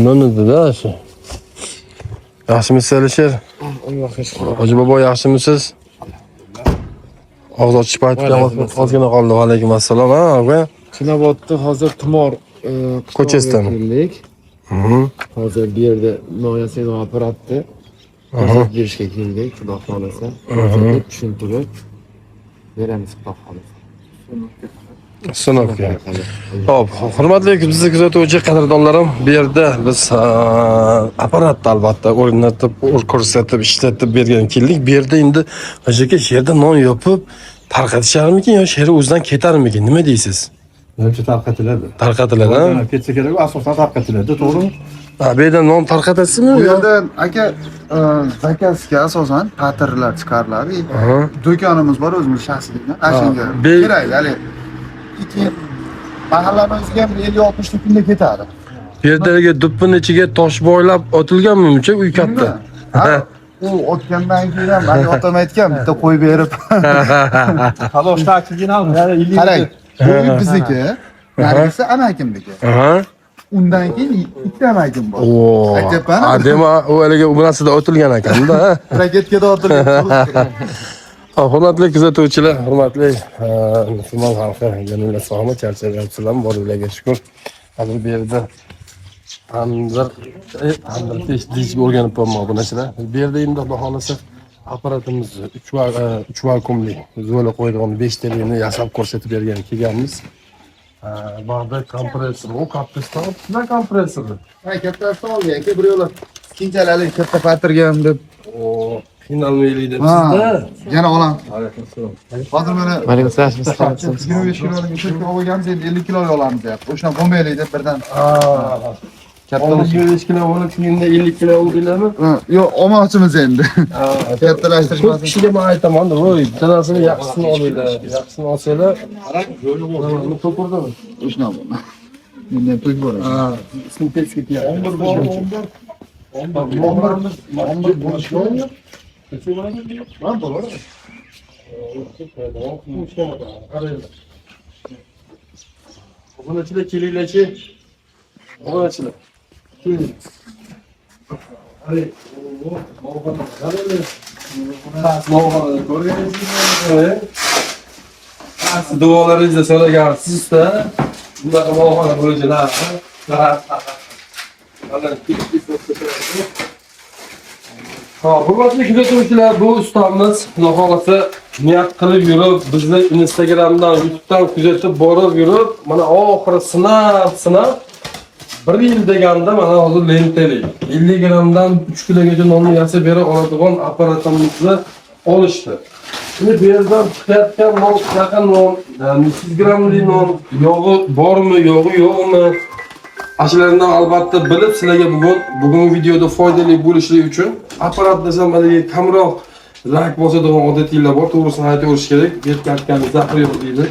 Anladın shu. Yaxshimisiz Alisher? Hoji bobo yaxshimisiz? Og'iz ochish paytida ozgina qoldi. Va alaykum assalom. Ha, og'a. Chinobodda hozir tumor Ko'chasidami? keldik. Hozir bu yerda noyasini operatdi. Hozir berishga keldik, xudo xolasa. Hozir tushuntirib beramiz, xudo xolasa. Sinovga. Xo'p, hurmatli bizni kuzatuvchi qadrdonlarim, bu yerda biz apparatni albatta o'rnatib, ko'rsatib, ishlatib bergan keldik. Bu yerda endi aka yerda non yopib tarqatisharmikin yo sheri o'zidan ketarmikin? Nima deysiz? Menimcha tarqatiladi. Tarqatiladi, ha? Ketsa kerak, asosan tarqatiladi, to'g'rimi? Ha, bu yerda non tarqatasizmi? Bu yerda aka zakazga asosan patirlar chiqariladi. Do'konimiz bor o'zimiz shaxsiy. Ashunga kerak, hali keyin mahallani o'ziga ham 50-60 kunda ketadi. Bu yerdagi do'ppini ichiga tosh boylab otilganmi muncha uy katta? U o'tgandan keyin ham hali otam aytgan, bitta qo'y berib. Xalosh taksini oldi. Qarang, bu uy bizniki, nargisi amakimniki. Undan keyin ikkita amakim bor. Aytyapman. Adema u haliga u narsada otilgan ekanda. Raketkada otilgan. Hurmatli kuzatuvchilar, hurmatli musulmon xalqi, yanada sog'mi, charchagansizlarmi? Borlarga shukr. Hozir bu yerda tandir teshib o'rganib qo'ymoq bu narsalar. Bu yerda endi xudo xolasa apparatimiz 3 vakuumli zo'la qo'yadigan 5 talikni yasab ko'rsatib bergan kelganmiz. Ba'da kompressor, o kappiston, nima kompressori? Ha, kattasi oldi aka, bir yo'la keyinchalik katta patirgan deb. Qiynalmaylik deb sizda. Yana olam. Alaykum. Hozir mana Alaykum assalom. 25 kilolik ushbu olganmiz, endi 50 kilo olamiz deyapti. O'shani bo'lmaylik deb birdan. Katta 25 kilo bo'lib, keyinda 50 kilo bo'ldinglarmi? Yo'q, olmoqchimiz endi. Kattalashtirish. Ko'p kishiga men aytaman-da, voy, bitta narsani yaxshisini olinglar. Yaxshisini olsanglar, yo'li bor. Nima to'purdimi? O'shani bo'lma. Mendan to'y bor. Ismi tez ketyapti. 11 bor, 11 bo'lishmi? Ben dolar. Bunun içinde kilileçi. Bunun içinde. Hadi. Dualarınızla sonra gelsiz de bunlar mağara bölgeler. Hurmatli kuzatuvchilar, bu ustamiz xudo xolasa niyat qilib yurib, bizni Instagramdan, YouTubedan kuzatib borib yurib, mana oxiri sinab 1 yil deganda mana hozir lentali 50 gramdan 3 kilogacha nonni yasab bera oladigan apparatimizni olishdi. Şimdi bu yerdan chiqayotgan non, yaqin non, 100 gramli non, yog'i bormi, yog'i yo'qmi? Ashlardan albatta bilib sizlarga bugungi videoda foydali bo'lishlik uchun apparat desam haligi kamroq rak bosadigan odatinglar bor, to'g'risini aytaverish kerak. Betkartkani zahri yo'q deydi.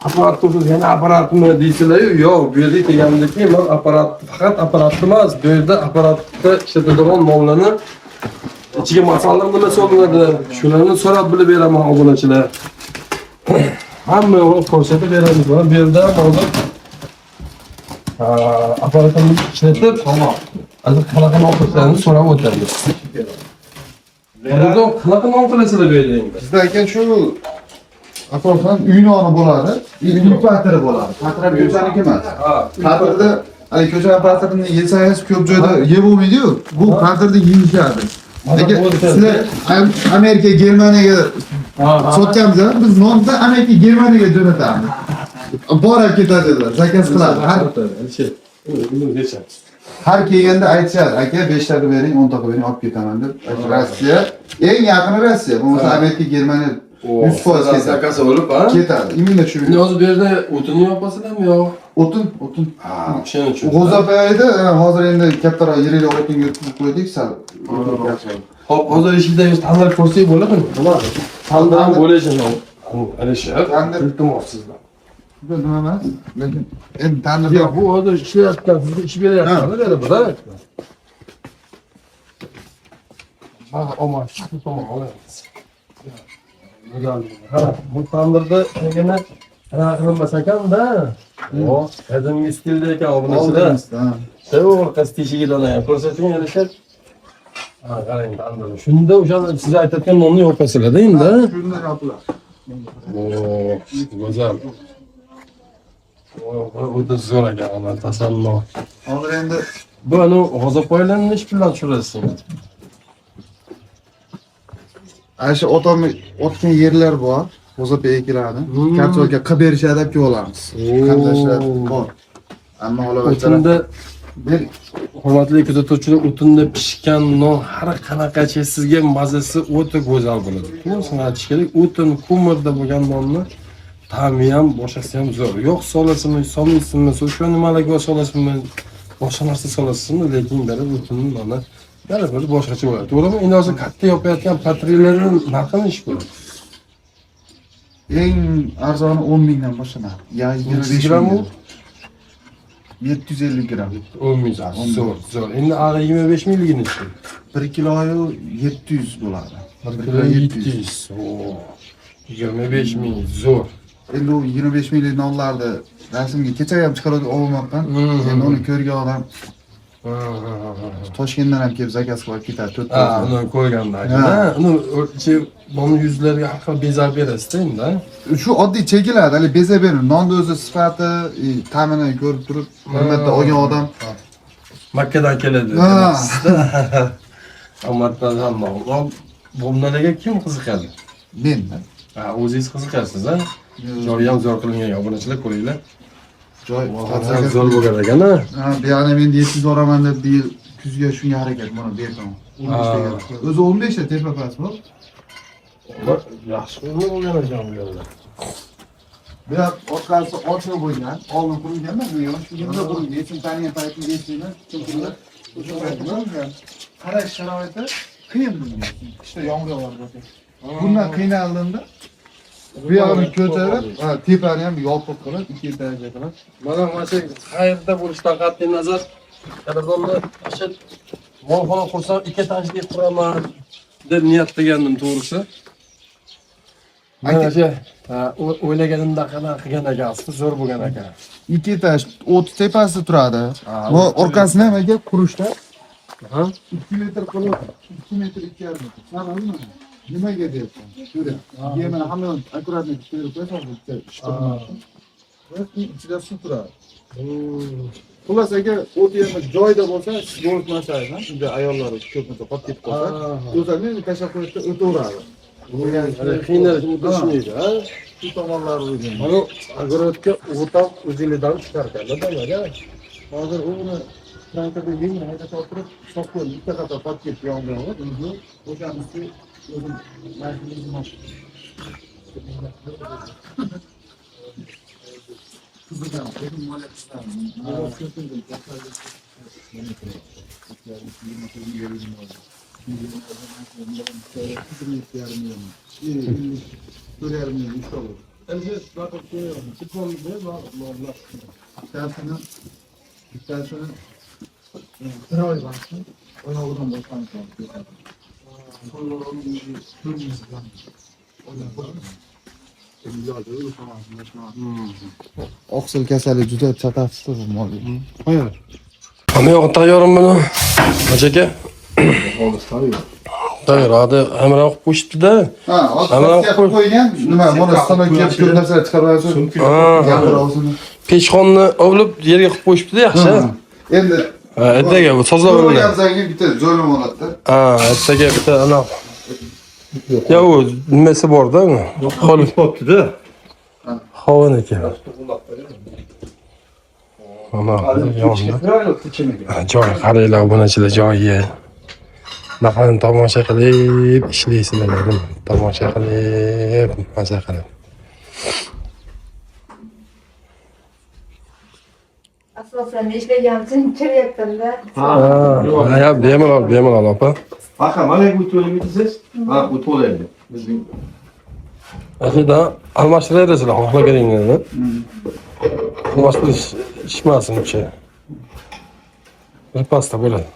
Apparat to'g'risi yana apparatmi deysizlar-yu, yo'q, bu yerga kelgandek men apparat faqat apparat emas, bu yerda apparatda ishlatadigan nonlarni ichiga masalliq nima solinadi, shularni so'rab bilib beraman obunachilar. Hamma ko'rsatib beramiz. Mana bu yerda hozir apparatimizni ishlatib, hozir qanaqa non qilishlarini so'rab o'tamiz. Hozir qanaqa non qilasizlar bu yerda? Bizda aka shu asosan uy noni bo'ladi, uy patiri bo'ladi. Patir ko'chaniki emas. Patirda, hali ko'cha patirini yesangiz ko'p joyda yeb bo'lmaydi-yu. Bu patirda yeyishadi. Lekin sizlar Amerika, Germaniyaga sotganmiz, biz nonni Amerika, Germaniyaga jo'natamiz. Borib ketadilar, zakaz qiladi. Har kelganda aytishadi, aka 5 ta bering, 10 ta bering, olib ketaman deb. Rossiya, eng yaqini Rossiya, bo'lmasa Amerika, Germaniya 100% ketadi. Zakaz bo'lib, ha? Ketadi. Imенно shu. Hozir bu yerda o'tinni yopasadami yo'q? O'tin. Shuning uchun. G'o'zapayda hozir endi kattaroq yirik o'tinga yutib qo'ydik, sal. Hop, hozir eshikdagi tandir ko'rsak bo'ladimi? Bo'ladi. Tandir ham bo'lajin. Alisher, iltimos sizdan. Bu nima emas? Lekin endi tandir yo'q, bu hozir ishlayotgan, sizga ish beryapman, dedi bu-da. Mana omon, shu tomon olamiz. Ha, bu tandirda yana qilmas ekan-da. O, qadimgi stilda ekan bu narsa. Sen orqasi teshigidan ham ko'rsating Alisher. Ha, qarang, tandir. Shunda o'sha siz aytayotgan nonni yo'qasizlar-da endi. Shunda yopilar. Oo, go'zal. O'ta zo'r ekan, ana tasanno. Hozir endi Bu anu g'o'zapoylarni ish bilan tushirasiz. ana shu otamni otgan yerlar bor. G'o'zapoy ekiladi. Kartoshka qilib berishadi deb olamiz. Qandashlar bor. Ammo halovatlar O'tunda hurmatli kuzatuvchilar, o'tunda pishgan non har qanaqacha sizga mazasi o'ta go'zal bo'ladi. To'g'risini aytish kerak, o'tin ko'mirda bo'lgan nonni ta'mi ham boshqasi ham zo'r. Yo'q solasizmi, solmaysizmi, o'sha nimalarga solasizmi, boshqa narsa solasizmi, lekin baribir o'tinni noni baribir boshqacha bo'ladi. To'g'rimi? Endi hozir katta yopayotgan patrilerning narxi nechi bo'ladi? eng arzoni 10 mingdan boshlanadi. Ya 25 gramm u? ming. 750 gram. 10 ming. Zo'r. Endi ag'i 25 mingligini-chi? 1 kiloyu 700 bo'ladi. 1 kilo 700. Oo. 25 ming. Zo'r. Endi u 25 minglik nonlarni rasmga kecha ham chiqarib olmoqdan. Endi uni ko'rgan odam Toshkentdan ham kelib zakaz qilib ketadi. 4 Ha, uni ko'rganda. Ha, uni buni yuzlariga har xil bezab berasiz-da endi. Shu oddiy chekiladi, hali bezab berin. Nonni o'zi sifati, ta'mini ko'rib turib, hurmatda olgan odam Makkadan keladi. Ha. Amatdan ham bor. Bunlarga kim qiziqadi? men. Ha, o'zingiz qiziqasiz, ha? Joyi ham zo'r qilingan, obunachilar ko'ringlar. Joy Hozir zo'r bo'lgan ekan-a. Ha, bu yana men 700 oraman deb bu yil kuzga shunga harakat mana berdim. 15 taga. O'zi 15 ta tepa past bu. Yaxshi bo'lgan ekan bu yerda. Bu yoq orqasi ochiq bo'lgan, oldin qurilganmi? Bu yoq shunda qurilgan. Hechim tanigan paytni eslayman. Chunki o'sha paytda qarash sharoiti qiyin bunga. Qishda yomg'ir yog'adi. Bundan qiynaldimda bu yoqni ko'tarib, tepani ham yopiq qilib, 2 etaja qilib. Mana shu qayerda bo'lishidan qat'iy nazar, qadrdonlar, o'sha molxona qursam 2 etajli quraman deb niyat qilgandim to'g'risi. Mana shu o'ylaganimdan qanaqa qilgan ekansiz, zo'r bo'lgan ekan. 2 etaj o't tepasida turadi. Va orqasini ham aka qurishda 2 metr qilib 2 metr 2,5 metr. Sababi nimaga deyapman? Ko'ra. Mana hamma akkuratni terib qo'ysa, ishqilmaydi. Ichida suv turadi. Xullas aka, o't yerni joyida bo'lsa, bo'lmasaydi, unda ayollar ko'pincha qolib ketib qolsa, o'zlarini tashlab qo'yishda o'taveradi. Qiynalib o'tishmaydi, ha? Shu tomonlari o'zini. Mana agrorodga o'tam o'zingizdan chiqar ekan-da, Hozir uni trankada yengil haydab o'tirib, hisob qo'yib, bitta qator qolib ketdi yongan-da. O'shanisi o'zim mashinamni Kızıdan, benim malakçıdan, malakçıdan, Oqsil kasali juda chatafsiz bu mol. Qo'ying. Hamma yo'q tayyormi buni? Aka. Tayyor, hadi hamma yo'q qo'shibdi-da. Ha, hozir qo'ygan. Nima, mana stolga ko'p narsa chiqarib qo'yasiz. Pechxonni olib yerga qo'yib qo'yishibdi, yaxshi. Endi ha, ertaga bu sozlab bilan. Yozanga bitta joylam oladi-da. Ha, ertaga bitta ana. Ya u nimasi bor-da uni? Qolib qolibdi-da. Xo'van ekan. Mana yonda. Joy qaranglar, obunachilar joyi. Nafani tomosha qilib ishlaysizlar dedim. Tomosha qilib, maza qilib. Asosan ishlagan uchun kiryapman-da. Ha, ya bemalol opa. Aka, mana bu to'layapsiz? Ha, bu to'laydi. Bizning Aslida almashtirasizlar, xohlaganingizni. Almashtirish ishmasin-chi. Bir pasta bo'ladi.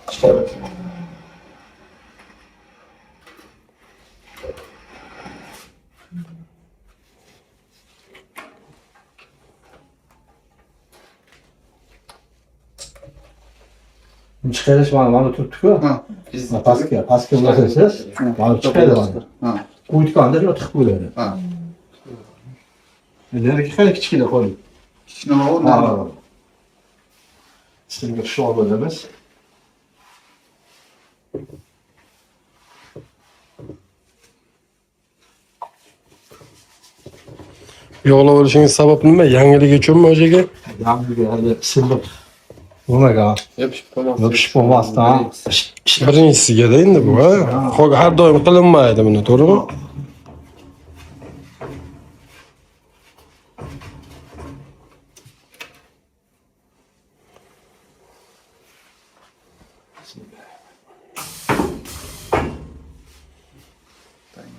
chiqarish mana turibdi-ku. Ha. Pastga ulasangiz, mana chiqadi mana. Ha. Qo'yitganda shuna tiqib bo'ladi. Ha. Endi qani kichkina qo'ying. Kichkina bo'ldi. Sizga shu bo'lamiz. Yog'laverishingiz sabab nima? Yangilik uchunmi o'ziga? Yangiga hali silliq. Nimaga? Yopishib bo'lmasdan. Birinchisiga-da endi bu, ha? Har doim qilinmaydi buni, to'g'rimi?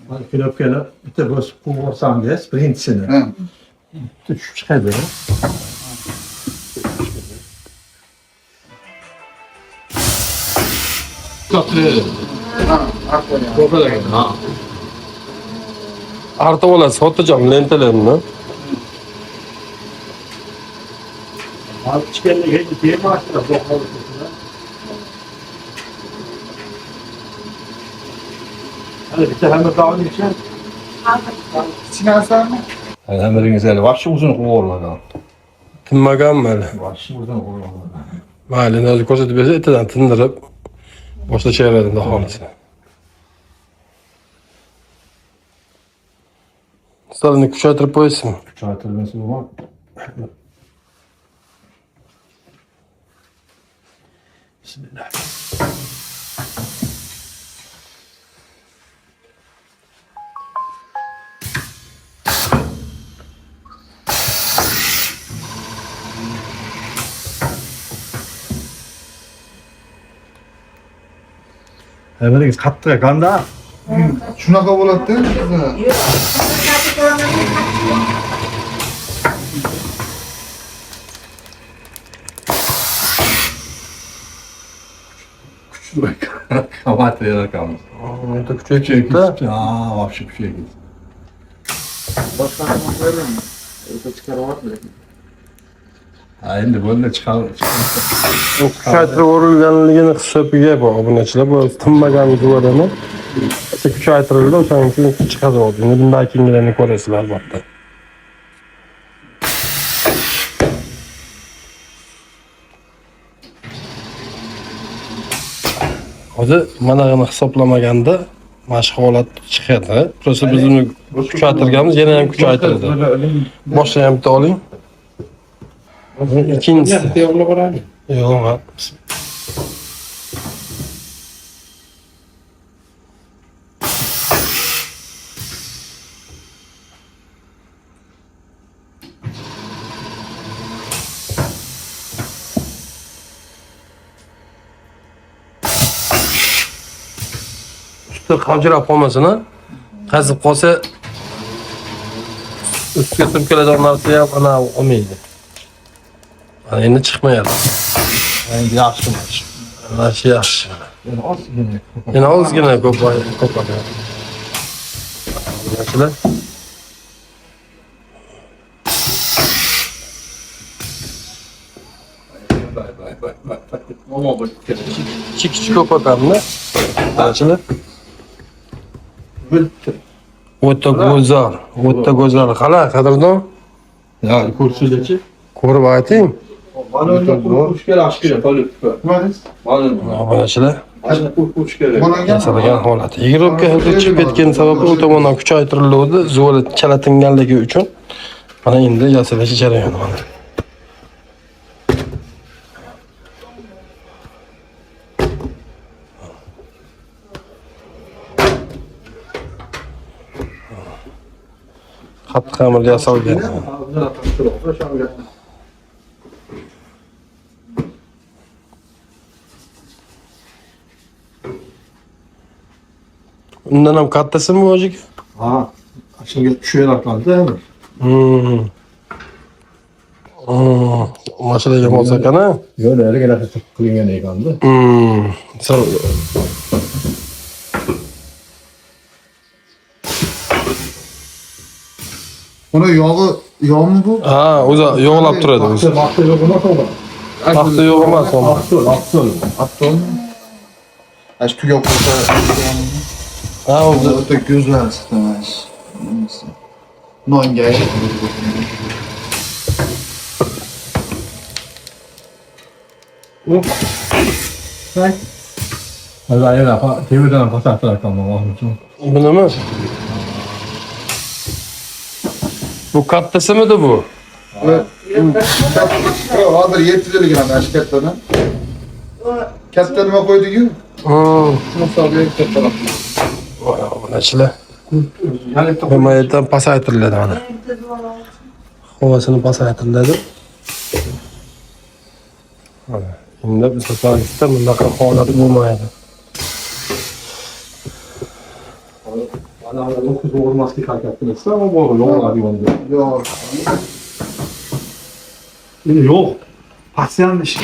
Mana knopkani bitta bosib qo'ysangiz, birinchisini Ha. tushib chiqadi. Artib olasiz, xotirjam lentalarni. Hali chiqganligi hech bermasdi, boqoldi. Hadi bitta hamma qavli ichar. Kichkinasimi? Hammaringiz hali vaqti uzun qo'yolmagan. Tinmaganmi? Vaqti uzun qo'yolmagan. Mayli, hozir ko'rsatib bersa, ertadan tindirib boshlashaveradi endi xohlasa. Stolni kuchaytirib qo'ysin. Kuchaytirilmasi bo'lmam. Bismillah. Hammaringiz qattiq ekanda. Shunaqa bo'ladi-da. Kamat yaratamiz. Endi kuchaytiribdi. Вообще kuchaytirdi. Boshqa nima qo'yadimi? O'ta chiqaryapti. Ha, endi bo'ldi chiqarib. Kuchaytirib o'rilganligini hisobiga bu obunachilar bu tinmagan videolarni kuchaytirildi, o'shaning uchun chiqadi. Endi bundan keyingilarni ko'rasizlar albatta. Hozir manag'ini hisoblamaganda mana shu holat chiqadi. Prosta biz uni kuchaytirganmiz, yana ham kuchaytirdi. Boshqa ham bitta oling. İkincisi. Yo'q. Üstü qavjirab qolmasin, ha? Qazib qolsa ustiga turtkalardan narsa ham ana olmaydi. Endi chiqmayadi. Endi yaxshi emas. Mana shu yaxshi. Yana ozgina. Yana ozgina ko'payadi. Bunachilar. Kichik ko'patamiz. Bunachilar. O'ta go'zal. Qala, qadrdon? Ya, ko'rsangchi. Ko'rib ayting. Mana unda qo'yish kerak, yaxshi kerak, qolib. Nima deysiz? Bunachilar. Mana qo'yish kerak. Yasalgan holat. Yig'iribga hozir chiqib ketgan sababi u tomondan kuchaytirildi, zo'ri chalatinganligi uchun. Mana endi yasalash jarayoni mana. Qattiq xamirda yasalgan. Undan ham kattasimi o'ziga? Ha, shunga tushaveradi. Mashinaga bo'lsa qana? Yo'q, nariga qilingan ekanda. Buni yog'i, yog'mi bu? Ha, o'zi yo'g'lab turadi o'zi. Vaqti yo'q, nima qildi? Paxta yo'q emas unda. Aptol. Aş tugab qolsa. Ha, o'zi O'ta go'zal istamas. Nonga. bu nima? Bu kattasimi bu? Hozir 750 gram ash kattadan. Katta nima qo'ydik-ku? Bunachilar. Himayatdan pasaytiriladi mana. Havasini pasaytiriladi. Mana endi biz O'zbekistonda bunaqa holat bo'lmaydi. Yo'q. Yo'q. Pasyanlı iş.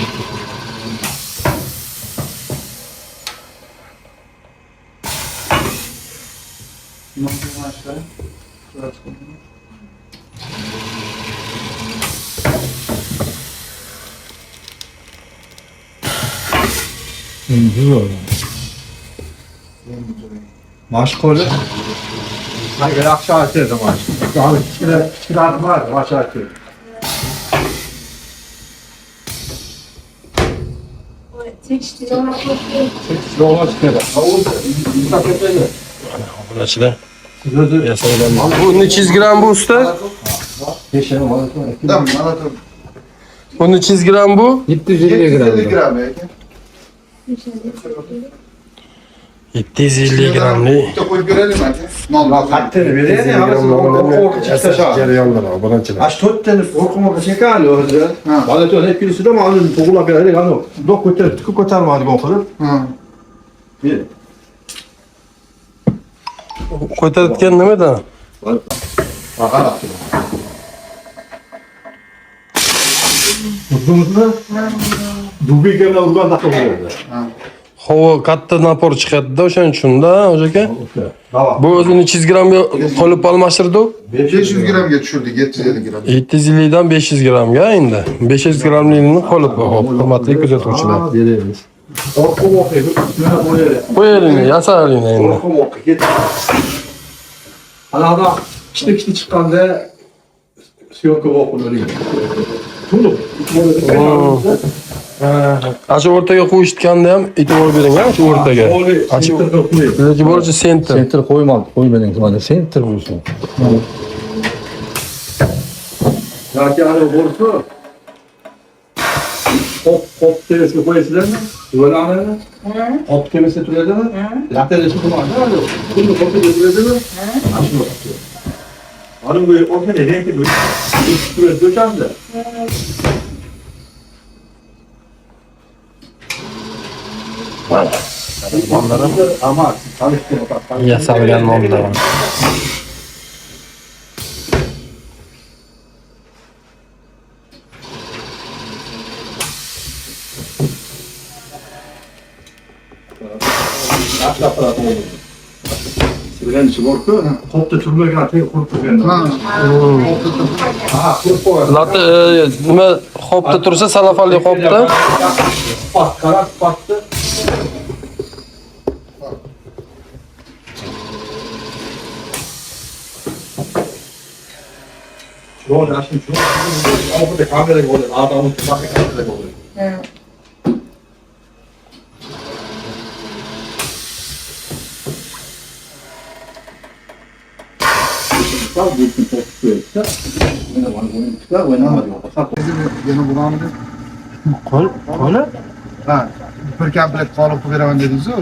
Maaş koydu. Hayır, aşağı atıyordum maaş. Daha küçük adım var, aşağı atıyordum. Yola çıkıyordu. Bunachilar. Bu necha yuz gram bu usta? Tamam, anladım. Bu necha yuz gram bu? 750 gram. 750 gram ekan. 750 gramli. Bitta qo'yib beraylik aka. Non Kattını vereyim ya. jarayonlar bunachilar. Aç tut tane korkma çekali orada. Ha. Bana diyor hep birisi de ama alın toğula bir yere hani dok koytar tıkı koytarmadık okudu. Ha. Bir. Ko'tarayotgan nimada? Aha. Uzunuzda dubi gemle urgan da koyuyordu. Havo katta napor chiqadi-da o'shaning uchun-da, aka. Tamam. Bu o'zi necha yuz gramga qolib almashtirdi? 500 gramga tushirdik, 750 gram. 750 dan 500 gramga endi. 500 gramligini qolib, hop, hurmatli kuzatuvchilar. Veririz. Orkum okuyup üstüne koyuyoruz. Qo'yaylik, yasaling endi. Orkum okuyup. Ana adam işte çıkkanda siyonka okunuyor. Tulu. Acha o'rtaga qo'yishganda ham e'tibor bering, ha, shu o'rtaga. Lekin bo'lishi sentr. Center koymadı, koymadın zaman center bulsun. Ya ki hani borsu hop temesi koyasılar mı? Böyle anlayın mı? Hop temesi türedi mi? Latte de çıkma ne var? Bunu hop temesi türedi mi? Açma. Hanım böyle o ne renkli böyle türedi döşendi. Ama tanıştım bak. Yasalgan nomda. Silgen çıborku, topta türmek atıyor kurtu ben. Ha, kurtu. Latte nima hopda tursa, salafanli hopda. Bak, karak baktı. Şurada açtım şunu. Ama burada kamera gibi oluyor. Adamın bakı kamera gibi oluyor. Sağ büyük bir top tutuyorsa. Oynamadı. Yana bulandı. Kola? Ha. Bir komplet qolib qo'yib beraman dedingiz-ku.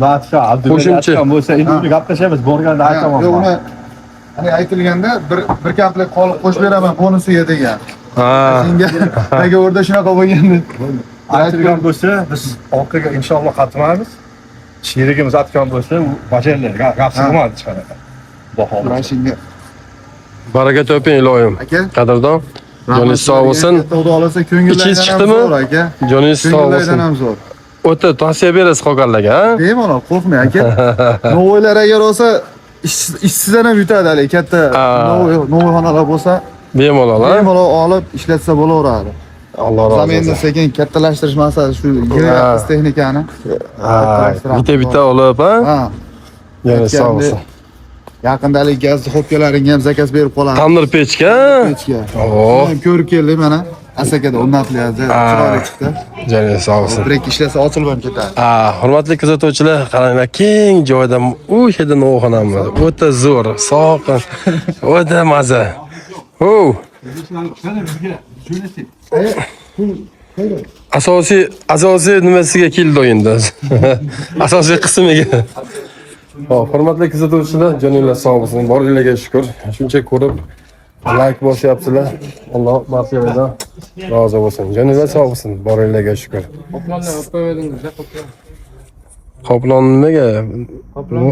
Batsha, Qo'shimcha. Abdulla bo'lsa, endi gaplashamiz. Borganda aytaman. Yo'q, uni hani aytilganda bir komplet qolib qo'shib beraman bonusiga degan. Ha. Senga nega o'rda shunaqa bo'lganda. Aytilgan bo'lsa, biz orqaga inshaalloh qatmaymiz. Sherigimiz aytgan bo'lsa, u bajarlar, gap sig'maydi chiqadi. Bahodir. Mana shunga. Baraka toping iloyim. Aka. Qadrdon. Joningiz sog' bo'lsin. Xudo xolasa ko'ngillardan Ichingiz ham chiqdimi? zo'r aka. Joningiz sog' Ko'ngillardan bo'lsin. ham zo'r. O'ta tavsiya berasiz qolganlarga, ha? Bemalol qo'rqmang aka. Novoylar agar olsa ishsizdan ham yutadi hali katta novoy xonalar bo'lsa Bemalol, ha? bemalol olib ishlatsa bo'laveradi. Alloh Biz ham rozi endi bo'lsin. sekin kattalashtirish maqsadi shu yig'yapmiz texnikani. Bitta olib, ha? Ha. Yana sog' bo'lsin. Yaqindalik gaz xopkalaringga ham zakaz berib qolamiz. Tandir pechka. Pechga. Oo. Men ko'rib keldim mana. Asakada o'rnatilyapti. Chiroyli chiqdi. Jana sog' bo'lsin. Bir ikki ishlasa ochilib ham ketadi. Hurmatli kuzatuvchilar, qaranglar, keng joyda u yerda novxonamiz. O'ta zo'r, sokin, o'ta maza. Asosiy nimasiga keldi endi? Asosiy qismiga. Hop, hurmatli kuzatuvchilar, joninglar sog' bo'lsin. Boringlarga shukr. Shuncha ko'rib like bosyapsizlar. Alloh barchalardan rozi bo'lsin. Joninglar sog' bo'lsin. Boringlarga shukr. Qoplonni olib qo'yadingiz, qoplon. Qoplon nimaga? Qoplon.